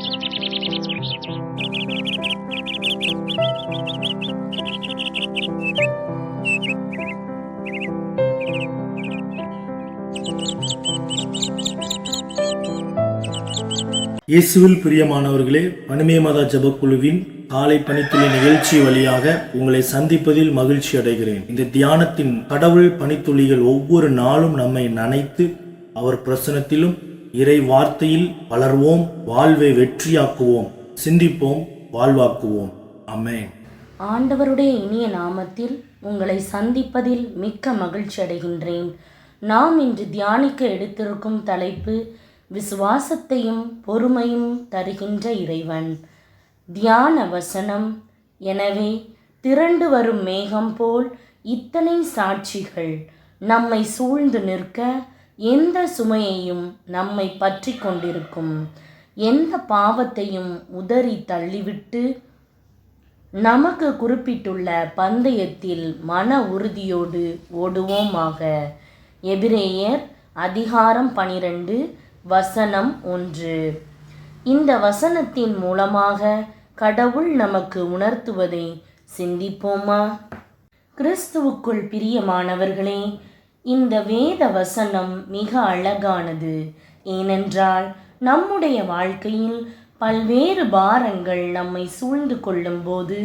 இயேசுவில் பிரியமானவர்களே, பனிமே மத ஜபக்குழுவின் காலை பணித்துளி நிகழ்ச்சி வழியாக உங்களை சந்திப்பதில் மகிழ்ச்சி அடைகிறேன். இந்த தியானத்தின் கடவுள் பணித்துளிகள் ஒவ்வொரு நாளும் நம்மை நனைத்து அவர் பிரசனத்திலும் இறை வார்த்தையில் வளர்வோம், வாழ்வை வெற்றியாக்குவோம், சிந்திப்போம், வாழ்வாக்குவோம். ஆமென். ஆண்டவருடைய இனிய நாமத்தில் உங்களை சந்திப்பதில் மிக்க மகிழ்ச்சி அடைகின்றேன். நாம் இன்று தியானிக்க எடுத்திருக்கும் தலைப்பு விசுவாசத்தையும் பொறுமையும் தருகின்ற இறைவன். தியான வசனம்: எனவே திரண்டு வரும் மேகம் போல் இத்தனை சாட்சிகள் நம்மை சூழ்ந்து நிற்க, எந்த சுமையையும் நம்மை பற்றி கொண்டிருக்கும் எந்த பாவத்தையும் உதறி தள்ளிவிட்டு நமக்கு குறிப்பிட்டுள்ள பந்தயத்தில் மன உறுதியோடு ஓடுவோமாக. எபிரேயர் அதிகாரம் 12 வசனம் 1. இந்த வசனத்தின் மூலமாக கடவுள் நமக்கு உணர்த்துவதை சிந்திப்போமா? கிறிஸ்துவுக்குள் பிரியமானவர்களே, இந்த வேத வசனம் மிக அழகானது. ஏனென்றால் நம்முடைய வாழ்க்கையில் பல்வேறு பாரங்கள் நம்மை சூழ்ந்து கொள்ளும்போது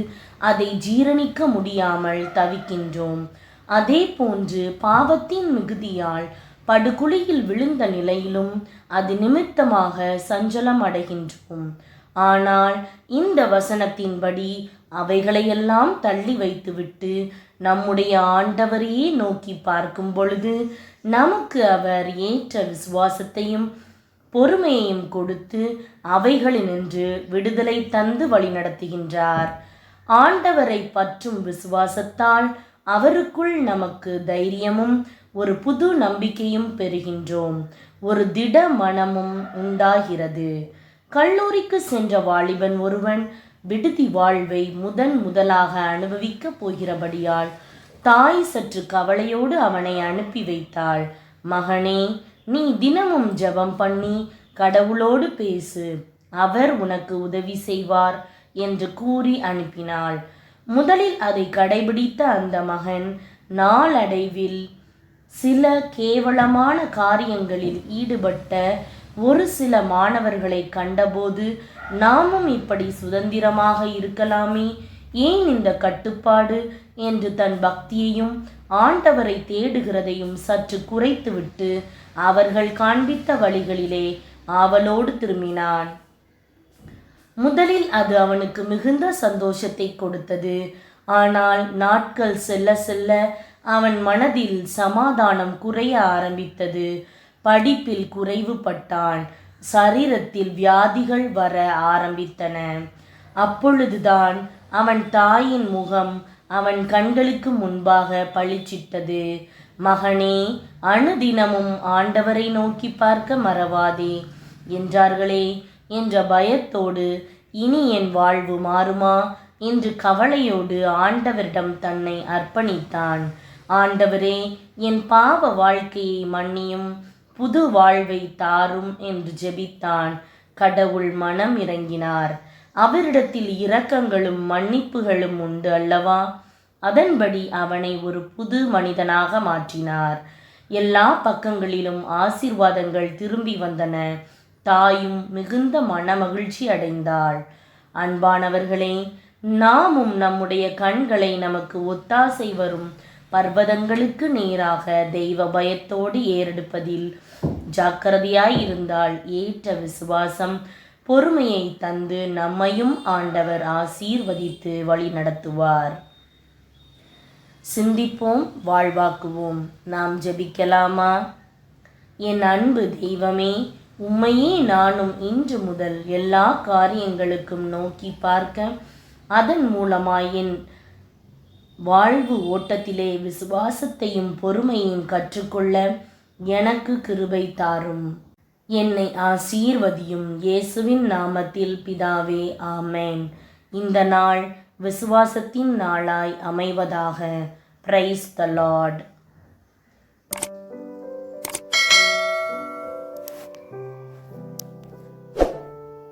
அதை ஜீரணிக்க முடியாமல் தவிக்கின்றோம். அதே போன்று பாவத்தின் மிகுதியால் படுகுழியில் விழுந்த நிலையிலும் அது நிமித்தமாக சஞ்சலம் அடைகின்றோம். ஆனால் இந்த வசனத்தின்படி அவைகளையெல்லாம் தள்ளி வைத்துவிட்டு நம்முடைய ஆண்டவரையே நோக்கி பார்க்கும் பொழுது நமக்கு அவர் ஏற்ற விசுவாசத்தையும் பொறுமையையும் கொடுத்து அவைகளினின்று விடுதலை தந்து வழிநடத்துகின்றார். ஆண்டவரை பற்றும் விசுவாசத்தால் அவருக்குள் நமக்கு தைரியமும் ஒரு புது நம்பிக்கையும் பெறுகின்றோம். ஒரு திட மனமும் உண்டாகிறது. கல்லூரிக்கு சென்ற வாலிபன் ஒருவன் விடுதி வாழ்வை முதலாக அனுபவிக்கப் போகிறபடியால் தாய் சற்று கவலையோடு அவனை அனுப்பி வைத்தாள். மகனே, நீ தினமும் ஜெபம் பண்ணி கடவுளோடு பேசு, அவர் உனக்கு உதவி செய்வார் என்று கூறி அனுப்பினாள். முதலில் அதை கடைபிடித்த அந்த மகன் நாளடைவில் சில கேவலமான காரியங்களில் ஈடுபட்ட ஒரு சில மாணவர்களை கண்டபோது, நாமும் இப்படி சுதந்திரமாக இருக்கலாமே, ஏன் இந்த கட்டுப்பாடு என்று தன் பக்தியையும் ஆண்டவரை தேடுகிறதையும் சற்று குறைத்துவிட்டு அவர்கள் காண்பித்த வழிகளிலே ஆவலோடு திரும்பினான். முதலில் அது அவனுக்கு மிகுந்த சந்தோஷத்தை கொடுத்தது. ஆனால் நாட்கள் செல்ல செல்ல அவன் மனதில் சமாதானம் குறைய ஆரம்பித்தது. படிப்பில் குறைவுபட்டான். சரீரத்தில் வியாதிகள் வர ஆரம்பித்தன. அப்பொழுதுதான் அவன் தாயின் முகம் அவன் கண்களுக்கு முன்பாக பளிச்சிட்டது. மகனே, அனுதினமும் ஆண்டவரை நோக்கி பார்க்க மறவாதே என்றார்களே என்ற பயத்தோடு, இனி என் வாழ்வு மாறுமா என்று கவலையோடு ஆண்டவரிடம் தன்னை அர்ப்பணித்தான். ஆண்டவரே, என் பாவ வாழ்க்கையை மன்னியும், புது வாழ்வை தாரும் என்று ஜெபித்தான். கடவுள் மனம் இறங்கினார். அவரிடத்தில் இரக்கங்களும் மன்னிப்புகளும் உண்டு அல்லவா? அதன்படி அவனை ஒரு புது மனிதனாக மாற்றினார். எல்லா பக்கங்களிலும் ஆசீர்வாதங்கள் திரும்பி வந்தன. தாயும் மிகுந்த மனமகிழ்ச்சி அடைந்தாள். அன்பானவர்களே, நாமும் நம்முடைய கண்களை நமக்கு ஒத்தாசை வரும் பர்வதங்களுக்கு நேராக தெய்வ பயத்தோடு ஏறெடுப்பதில் ஜாக்கிரதையாய் இருந்தால் ஏற்ற விசுவாசம் பொறுமையை தந்து நம்மையும் ஆண்டவர் ஆசீர்வதித்து வழி நடத்துவார். சிந்திப்போம், வாழ்வாக்குவோம். நாம் ஜெபிக்கலாமா? என் அன்பு தெய்வமே, உம்மையே நானும் இன்று முதல் எல்லா காரியங்களுக்கும் நோக்கி பார்க்க, அதன் மூலமாய் என் வாழ்வு ஓட்டத்திலே விசுவாசத்தையும் பொறுமையையும் கற்றுக்கொள்ள எனக்கு கிருபை தாரும். என்னை ஆசீர்வதியும். இயேசுவின் நாமத்தில் பிதாவே, ஆமென். இந்த நாள் விசுவாசத்தின் நாளாய் அமைவதாக. Praise the Lord.